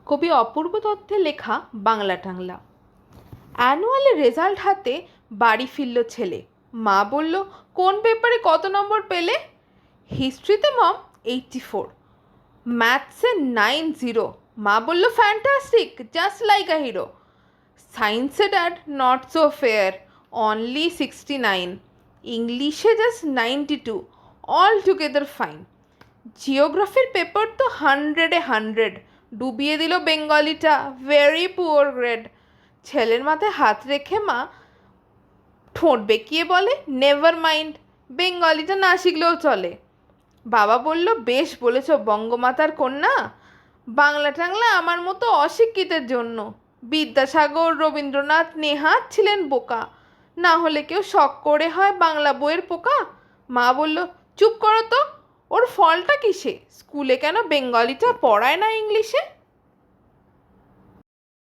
কবি অপূর্ব দত্তের লেখা বাংলা টাংলা। অ্যানুয়ালের রেজাল্ট হাতে বাড়ি ফিরল ছেলে। মা বলল, কোন পেপারে কত নম্বর পেলে? হিস্ট্রিতে মম 84, ম্যাথসে 90। মা বলল, fantastic, just like a hero. সায়েন্সে dad not so fair, only 69। ইংলিশে জাস্ট 92, অল টুগেদার ফাইন। জিওগ্রাফির পেপার তো 100-এ 100, ডুবিয়ে দিল বেঙ্গলিটা, ভেরি পুয়ার গ্রেড। ছেলের মাথায় হাত রেখে মা ঠোঁট বেঁকিয়ে বলে, নেভার মাইন্ড, বেঙ্গলিটা না শিখলেও চলে। বাবা বলল, বেশ বলেছ বঙ্গমাতার কন্যা, বাংলা টাংলা আমার মতো অশিক্ষিতের জন্য। বিদ্যাসাগর, রবীন্দ্রনাথ, নেহাত ছিলেন বোকা, না হলে কেউ শখ করে হয় বাংলা বইয়ের পোকা। মা বলল, চুপ করো তো, ওর ফলটা কিসে? স্কুলে কেন বেঙ্গলিটা পড়ায় না ইংলিশে?